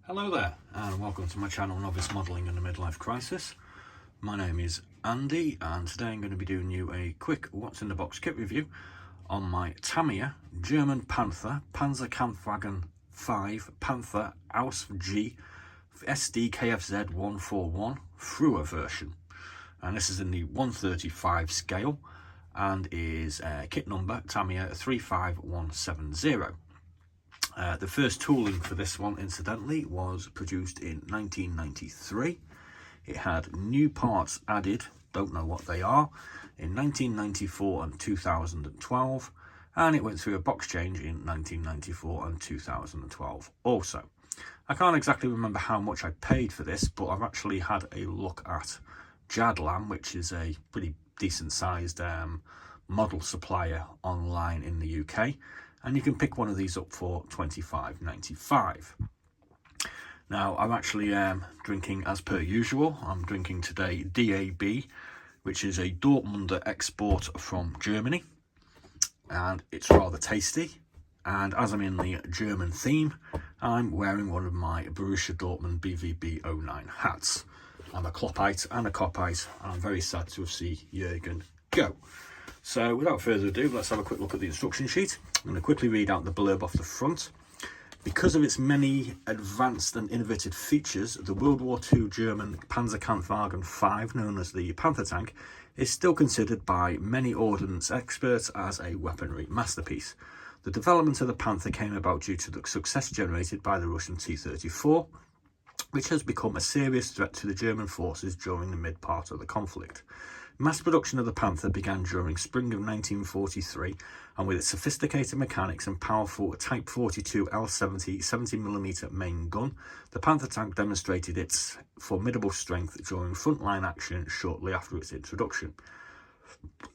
Hello there and welcome to my channel Novice Modelling and a Midlife Crisis. My name is Andy and today I'm going to be doing you a quick what's in the box kit review on my TAMIYA German Panther Panzerkampfwagen 5 Panther AUSF G SD KFZ 141 Früher version, and this is in the 135 scale and is kit number TAMIYA 35170. The first tooling for this one, incidentally, was produced in 1993. It had new parts added, don't know what they are, in 1994 and 2012, and it went through a box change in 1994 and 2012 also. I can't exactly remember how much I paid for this, but I've actually had a look at Jadlam, which is a pretty decent sized model supplier online in the UK. And you can pick one of these up for £25.95. Now, I'm actually drinking as per usual. I'm drinking today DAB, which is a Dortmunder export from Germany, and it's rather tasty. And as I'm in the German theme, I'm wearing one of my Borussia Dortmund BVB 09 hats. I'm a Kloppite and a Koppite, and I'm very sad to see Jurgen go. So without further ado, let's have a quick look at the instruction sheet. I'm going to quickly read out the blurb off the front. Because of its many advanced and innovative features, the World War II German Panzerkampfwagen 5, known as the Panther tank, is still considered by many ordnance experts as a weaponry masterpiece. The development of the Panther came about due to the success generated by the Russian T-34, which has become a serious threat to the German forces during the mid-part of the conflict. Mass production of the Panther began during spring of 1943, and with its sophisticated mechanics and powerful Type 42 L70 70mm main gun, the Panther tank demonstrated its formidable strength during frontline action shortly after its introduction.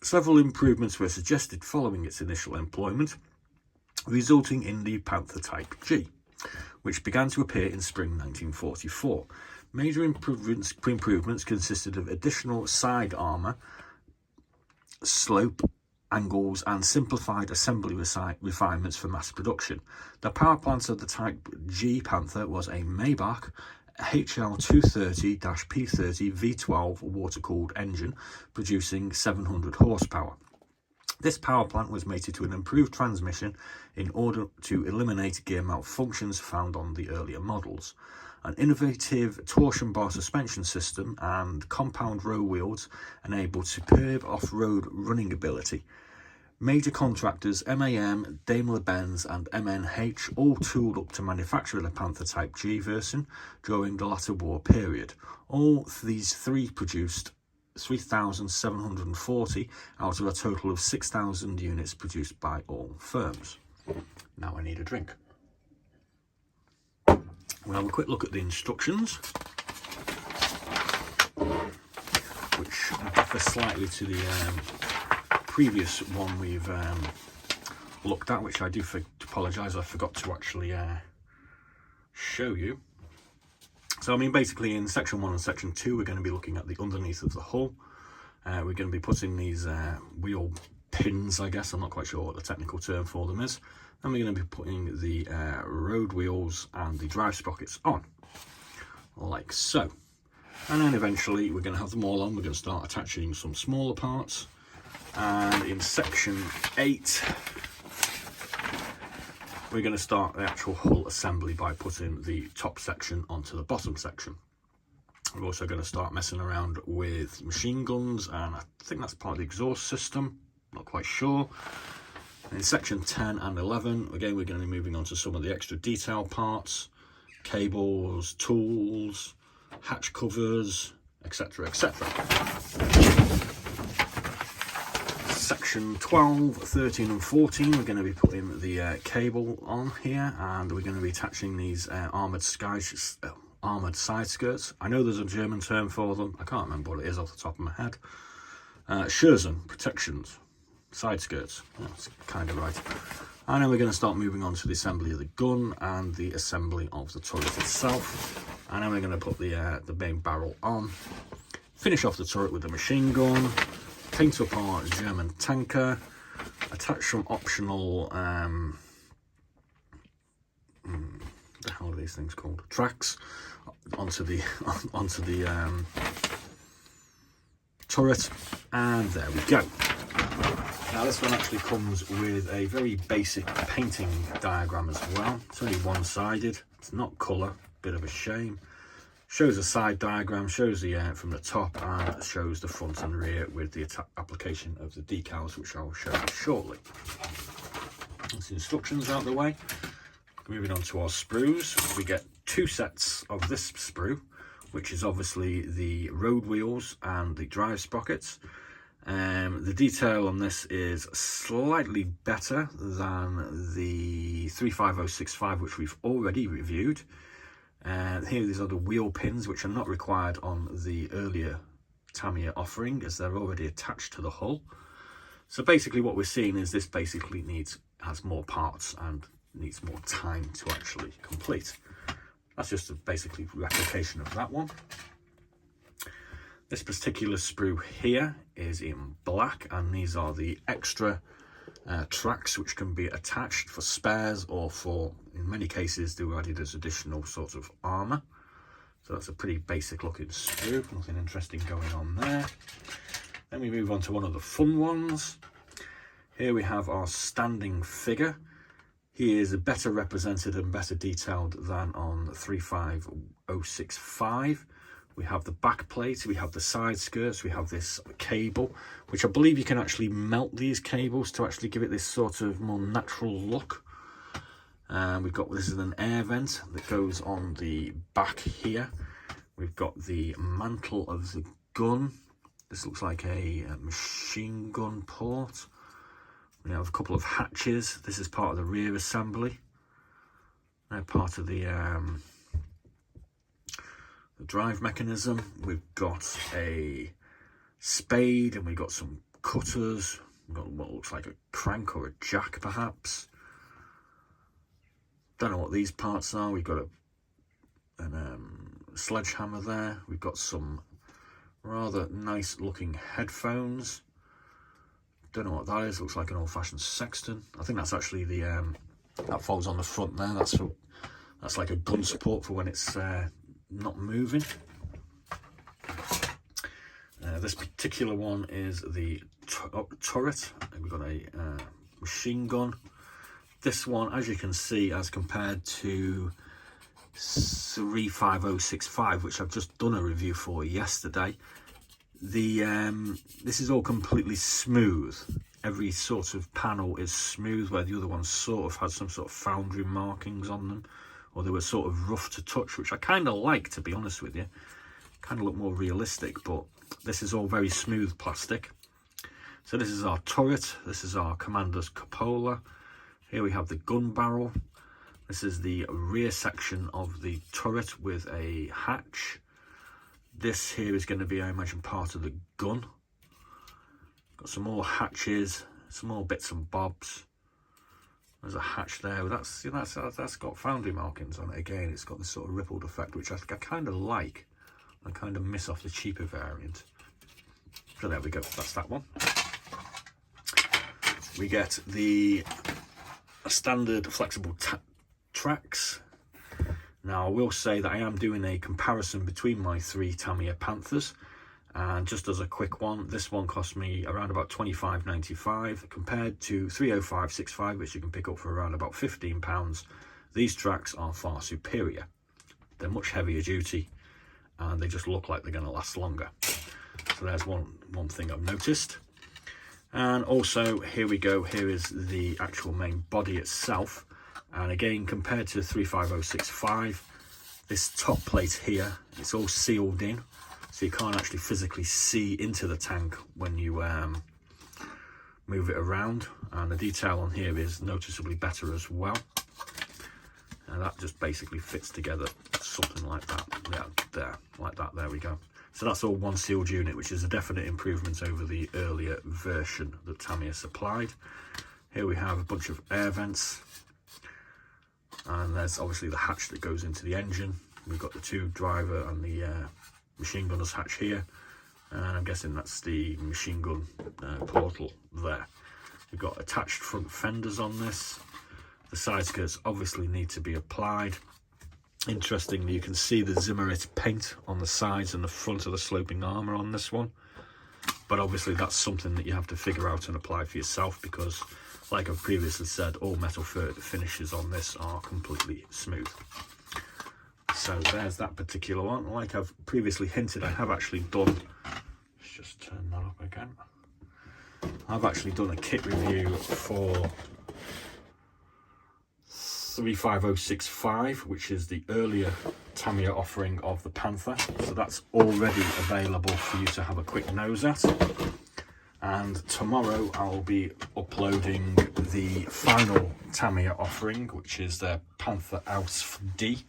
Several improvements were suggested following its initial employment, resulting in the Panther Type G, which began to appear in spring 1944. Major improvements consisted of additional side armour, slope angles and simplified assembly refinements for mass production. The power plant of the Type G Panther was a Maybach HL230-P30 V12 water-cooled engine producing 700 horsepower. This power plant was mated to an improved transmission in order to eliminate gear malfunctions found on the earlier models. An innovative torsion bar suspension system and compound row wheels enabled superb off-road running ability. Major contractors MAM, Daimler-Benz and MNH all tooled up to manufacture the Panther Type G version during the latter war period. All these three produced 3,740 out of a total of 6,000 units produced by all firms. Now I need a drink. We'll have a quick look at the instructions, which differ slightly to the previous one we've looked at, which I do apologise, I forgot to actually show you. So I mean, basically in section 1 and section 2 we're going to be looking at the underneath of the hull. We're going to be putting these wheel pins, I guess, I'm not quite sure what the technical term for them is. Then we're going to be putting the road wheels and the drive sprockets on, like so. And then eventually we're going to have them all on. We're going to start attaching some smaller parts. And in section 8, we're going to start the actual hull assembly by putting the top section onto the bottom section. We're also going to start messing around with machine guns, and I think that's part of the exhaust system, not quite sure. In section 10 and 11, again, we're going to be moving on to some of the extra detail parts, cables, tools, hatch covers, etc, etc. Section 12, 13 and 14, we're going to be putting the cable on here, and we're going to be attaching these armoured side skirts. I know there's a German term for them, I can't remember what it is off the top of my head. Schürzen, protections. Side skirts, that's kind of right. And then we're going to start moving on to the assembly of the gun and the assembly of the turret itself. And then we're going to put the main barrel on, finish off the turret with the machine gun, paint up our German tanker, attach some optional what are these things called? Tracks onto the turret, and there we go. Now this one actually comes with a very basic painting diagram as well. It's only one-sided, it's not colour, bit of a shame. Shows a side diagram, shows the from the top, and shows the front and rear with the application of the decals, which I'll show you shortly. That's the instructions out the way. Moving on to our sprues, we get 2 sets of this sprue, which is obviously the road wheels and the drive sprockets. The detail on this is slightly better than the 35065, which we've already reviewed. Here these are the wheel pins, which are not required on the earlier Tamiya offering, as they're already attached to the hull. So basically what we're seeing is this basically has more parts and needs more time to actually complete. That's just a basically replication of that one. This particular sprue here is in black, and these are the extra tracks which can be attached for spares, or for, in many cases, they were added as additional sorts of armour. So that's a pretty basic looking sprue, nothing interesting going on there. Then we move on to one of the fun ones. Here we have our standing figure. He is better represented and better detailed than on 35065. We have the back plate, we have the side skirts, we have this cable, which I believe you can actually melt these cables to actually give it this sort of more natural look. This is an air vent that goes on the back here. We've got the mantle of the gun. This looks like a machine gun port. We have a couple of hatches. This is part of the rear assembly. They're part of the drive mechanism. We've got a spade, and we've got some cutters. We've got what looks like a crank or a jack, perhaps. Don't know what these parts are. We've got a sledgehammer there. We've got some rather nice looking headphones. Don't know what that is. Looks like an old-fashioned sexton. I think that's actually the that folds on the front there. That's like a gun support for when it's not moving. This particular one is the turret. We've got a machine gun. This one, as you can see, as compared to 35065, which I've just done a review for yesterday, this is all completely smooth. Every sort of panel is smooth, where the other ones sort of had some sort of foundry markings on them, or they were sort of rough to touch, which I kind of like, to be honest with you. Kind of look more realistic, but this is all very smooth plastic. So this is our turret, this is our commander's cupola. Here we have the gun barrel. This is the rear section of the turret with a hatch. This here is going to be, I imagine, part of the gun. Got some more hatches, some more bits and bobs. There's a hatch there. That's got foundry markings on it again. It's got this sort of rippled effect, which I kind of like. I kind of miss off the cheaper variant. So there we go. That's that one. We get the standard flexible tracks. Now I will say that I am doing a comparison between my 3 Tamiya Panthers, and just as a quick one, this one cost me around about £25.95 compared to 30565, which you can pick up for around about £15. These tracks are far superior. They're much heavier duty, and they just look like they're going to last longer. So there's one thing I've noticed. And also, here we go, here is the actual main body itself. And again, compared to 35065, this top plate here, it's all sealed in, so you can't actually physically see into the tank when you move it around. And the detail on here is noticeably better as well. And that just basically fits together, something like that. Yeah, there, like that, there we go. So that's all one sealed unit, which is a definite improvement over the earlier version that Tamiya supplied. Here we have a bunch of air vents. And there's obviously the hatch that goes into the engine. We've got the 2 driver and the machine gunner's hatch here. And I'm guessing that's the machine gun portal there. We've got attached front fenders on this. The side skirts obviously need to be applied. Interestingly, you can see the Zimmerit paint on the sides and the front of the sloping armour on this one. But obviously that's something that you have to figure out and apply for yourself, because like I've previously said, all metal finishes on this are completely smooth. So there's that particular one. Like I've previously hinted, I have actually done, let's just turn that up again. I've actually done a kit review for 35065, which is the earlier Tamiya offering of the Panther. So that's already available for you to have a quick nose at. And tomorrow I'll be uploading the final Tamiya offering, which is the Panther AUSF D.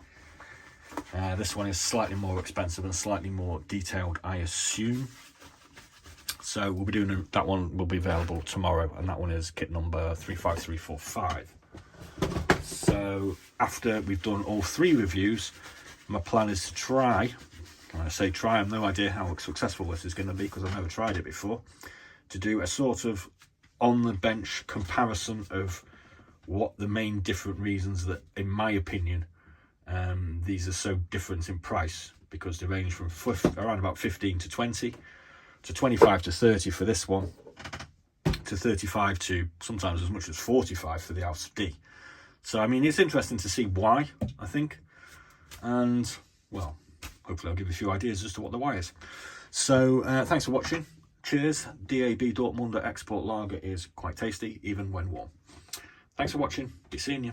This one is slightly more expensive and slightly more detailed, I assume. So we'll be doing that one, will be available tomorrow, and that one is kit number 35345. So after we've done all 3 reviews, my plan is to try, when I say try, I have no idea how successful this is going to be because I've never tried it before, to do a sort of on the bench comparison of what the main different reasons that, in my opinion, these are so different in price, because they range from around about 15 to 20 to 25 to 30 for this one, to 35 to sometimes as much as 45 for the AUSF D. So I mean, it's interesting to see why, I think, and well, hopefully I'll give you a few ideas as to what the why is. So thanks for watching. Cheers. DAB Dortmunder export lager is quite tasty even when warm. Thanks for watching. Be seeing you.